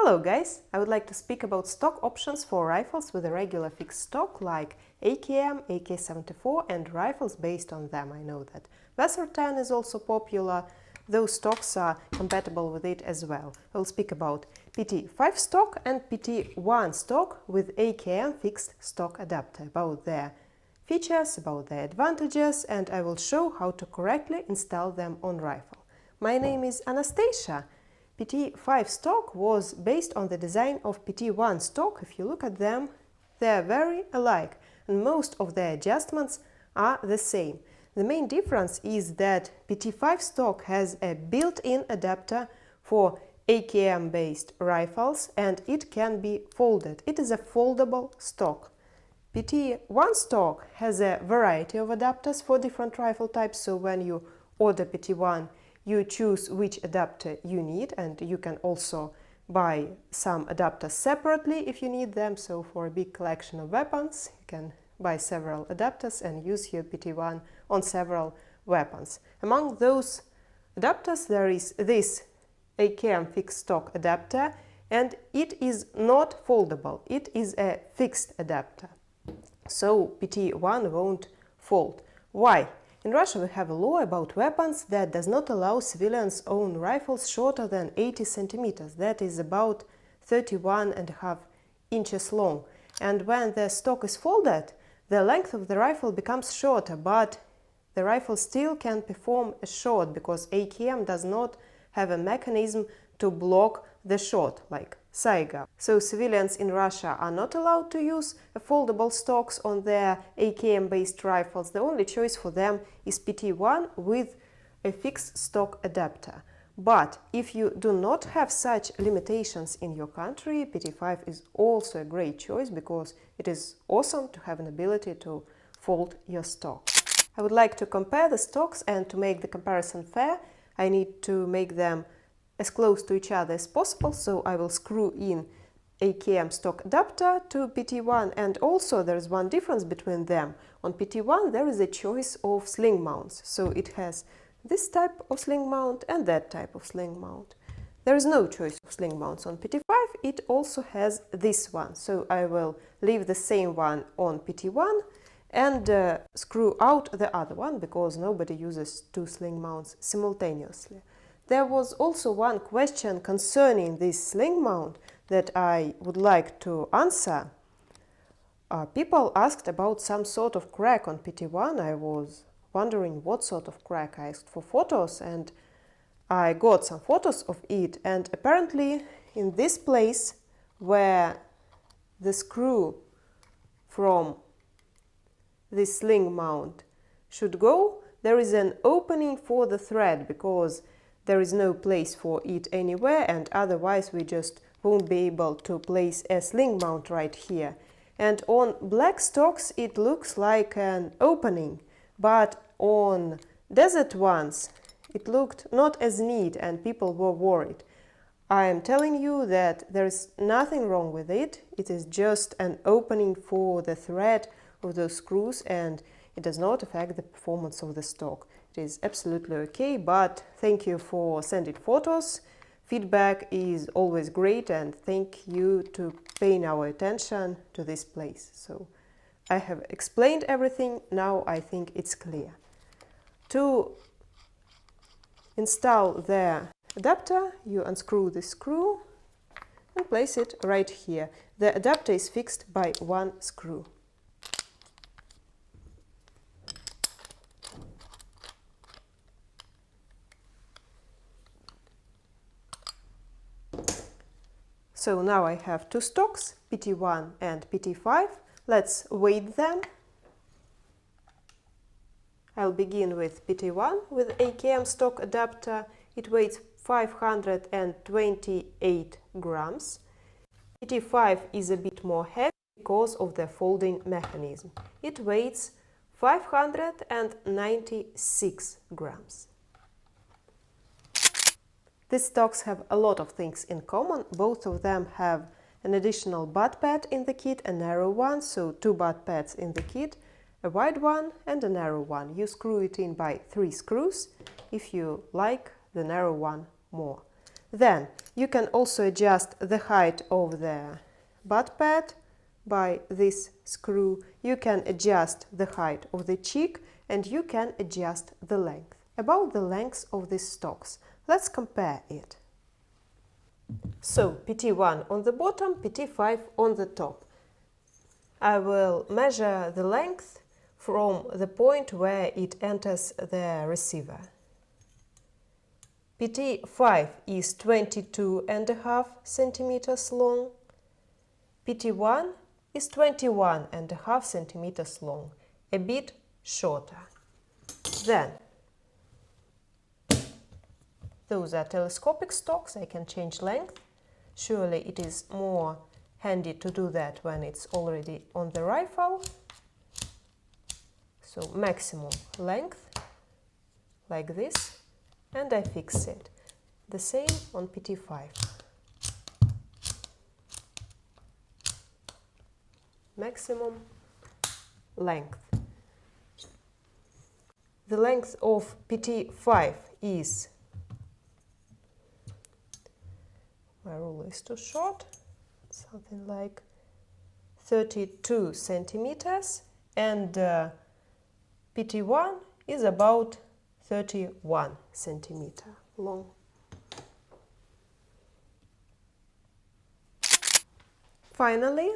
Hello guys! I would like to speak about stock options for rifles with a regular fixed stock like AKM, AK-74 and rifles based on them. I know that wasr 10 is also popular. Those stocks are compatible with it as well. I will speak about PT-5 stock and PT-1 stock with AKM fixed stock adapter, about their features, about their advantages, and I will show how to correctly install them on rifle. My name is Anastasia. PT-5 stock was based on the design of PT-1 stock. If you look at them, they are very alike and most of the adjustments are the same. The main difference is that PT-5 stock has a built-in adapter for AKM-based rifles and it can be folded. It is a foldable stock. PT-1 stock has a variety of adapters for different rifle types, so when you order PT-1, you choose which adapter you need, and you can also buy some adapters separately if you need them. So for a big collection of weapons, you can buy several adapters and use your PT-1 on several weapons. Among those adapters there is this AKM fixed stock adapter, and it is not foldable. It is a fixed adapter. So PT-1 won't fold. Why? In Russia we have a law about weapons that does not allow civilians own rifles shorter than 80 centimeters. That is about 31.5 inches long. And when the stock is folded, the length of the rifle becomes shorter, but the rifle still can perform a shot because AKM does not have a mechanism to block the shot like Saiga. So civilians in Russia are not allowed to use foldable stocks on their AKM-based rifles. The only choice for them is PT-1 with a fixed stock adapter. But if you do not have such limitations in your country, PT-5 is also a great choice because it is awesome to have an ability to fold your stock. I would like to compare the stocks, and to make the comparison fair, I need to make them as close to each other as possible, so I will screw in AKM stock adapter to PT-1, and also there is one difference between them. On PT-1 there is a choice of sling mounts, so it has this type of sling mount and that type of sling mount. There is no choice of sling mounts on PT-5, it also has this one, so I will leave the same one on PT-1 and screw out the other one because nobody uses two sling mounts simultaneously. There was also one question concerning this sling mount that I would like to answer. People asked about some sort of crack on PT-1. I was wondering what sort of crack. I asked for photos and I got some photos of it, and apparently in this place where the screw from this sling mount should go, there is an opening for the thread because there is no place for it anywhere, and otherwise we just won't be able to place a sling mount right here. And on black stocks it looks like an opening, but on desert ones it looked not as neat and people were worried. I am telling you that there is nothing wrong with it. It is just an opening for the thread of those screws and it does not affect the performance of the stock. It is absolutely okay, but thank you for sending photos. Feedback is always great, and thank you to paying our attention to this place. So I have explained everything, now I think it's clear. To install the adapter, you unscrew the screw and place it right here. The adapter is fixed by one screw. So now I have two stocks, PT-1 and PT-5. Let's weight them. I'll begin with PT-1 with AKM stock adapter. It weighs 528 grams. PT-5 is a bit more heavy because of the folding mechanism. It weighs 596 grams. These stocks have a lot of things in common. Both of them have an additional butt pad in the kit, a narrow one, so two butt pads in the kit, a wide one and a narrow one. You screw it in by 3 screws if you like the narrow one more. Then you can also adjust the height of the butt pad by this screw. You can adjust the height of the cheek and you can adjust the length. About the length of these stocks, let's compare it. So PT-1 on the bottom, PT-5 on the top. I will measure the length from the point where it enters the receiver. PT-5 is 22.5 centimeters long. PT-1 is 21.5 centimeters long, a bit shorter. Then, those are telescopic stocks, I can change length. Surely it is more handy to do that when it's already on the rifle. So maximum length, like this, and I fix it. The same on PT-5. Maximum length. The length of PT-5 is, my ruler is too short, something like 32 centimeters, and PT-1 is about 31 centimeter long. Finally,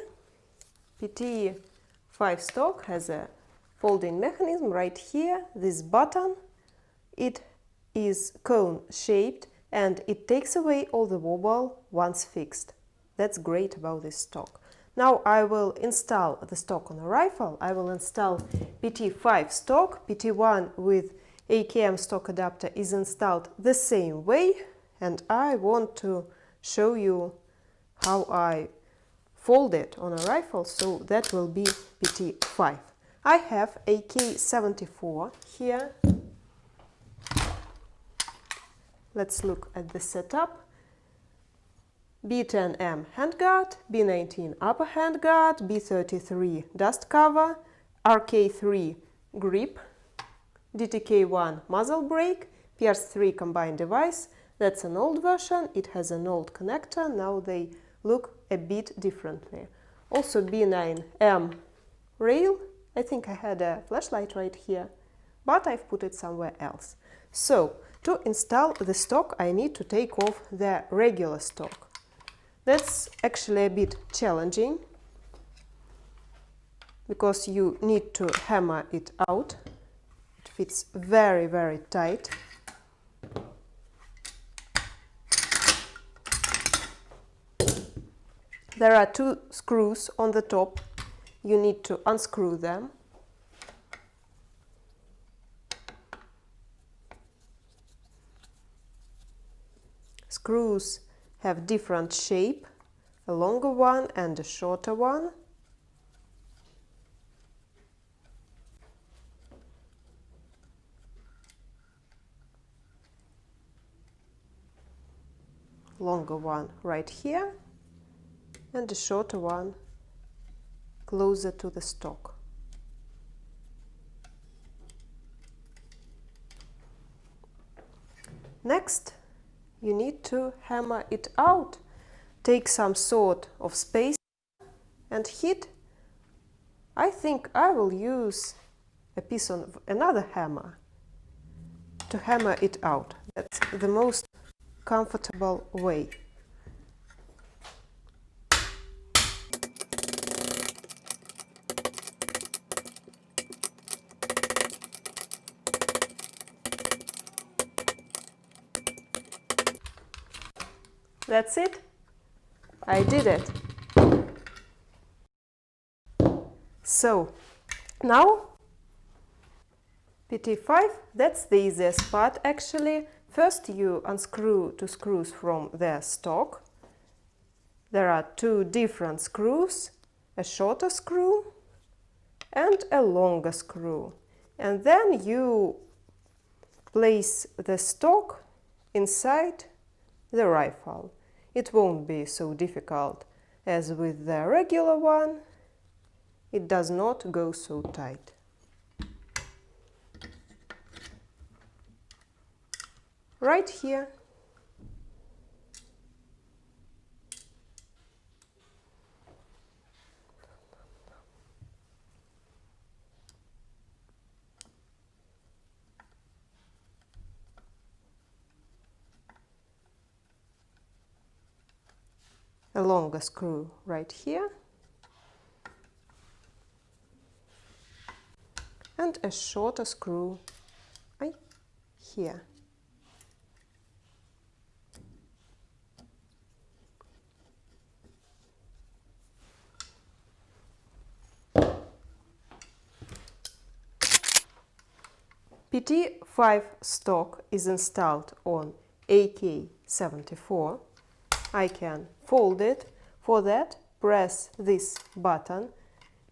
PT-5 stock has a folding mechanism right here, this button. It is cone shaped and it takes away all the wobble once fixed. That's great about this stock. Now I will install the stock on a rifle. I will install PT-5 stock. PT-1 with AKM stock adapter is installed the same way, and I want to show you how I fold it on a rifle, so that will be PT-5. I have AK-74 here. Let's look at the setup. B10M handguard, B19 upper handguard, B33 dust cover, RK3 grip, DTK1 muzzle brake, PS3 combined device. That's an old version, it has an old connector, now they look a bit differently. Also B9M rail. I think I had a flashlight right here, but I've put it somewhere else. So, to install the stock I need to take off the regular stock. That's actually a bit challenging because you need to hammer it out. It fits very, very tight. There are two screws on the top. You need to unscrew them. Screws have different shape, a longer one and a shorter one. Longer one right here and a shorter one closer to the stock. Next, you need to hammer it out. Take some sort of space and hit. I think I will use a piece of another hammer to hammer it out. That's the most comfortable way. That's it. I did it. So, now PT-5, that's the easiest part actually. First you unscrew two screws from the stock. There are two different screws, a shorter screw and a longer screw. And then you place the stock inside the rifle. It won't be so difficult as with the regular one. It does not go so tight. Right here. a longer screw right here and a shorter screw right here. PT-5 stock is installed on AK-74. I can fold it. For that, press this button.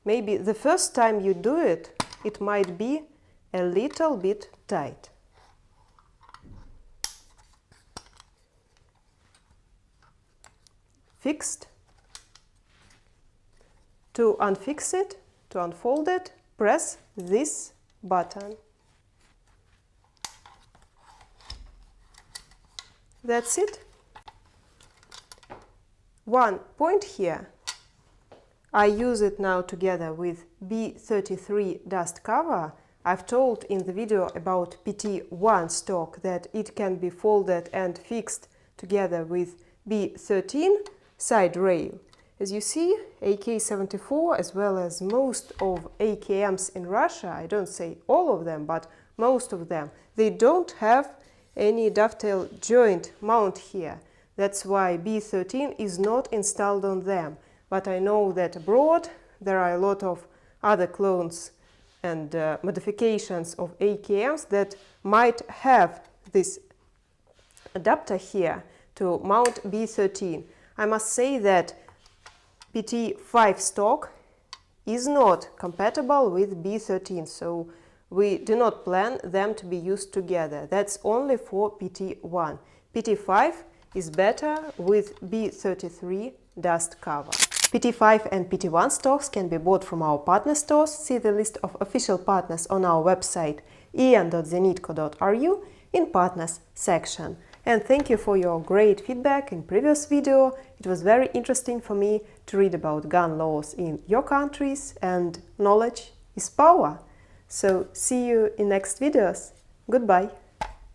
Maybe the first time you do it, it might be a little bit tight. Fixed. To unfix it, to unfold it, press this button. That's it. One point here. I use it now together with B33 dust cover. I've told in the video about PT-1 stock that it can be folded and fixed together with B13 side rail. As you see, AK-74 as well as most of AKMs in Russia, I don't say all of them, but most of them, they don't have any dovetail joint mount here. That's why B13 is not installed on them. But I know that abroad there are a lot of other clones and modifications of AKMs that might have this adapter here to mount B13. I must say that PT-5 stock is not compatible with B13, so we do not plan them to be used together. That's only for PT-1. PT-5 is better with B33 dust cover. PT-5 and PT-1 stocks can be bought from our partner stores. See the list of official partners on our website ian.zenitco.ru in Partners section. And thank you for your great feedback in previous video. It was very interesting for me to read about gun laws in your countries, and knowledge is power. So see you in next videos. Goodbye.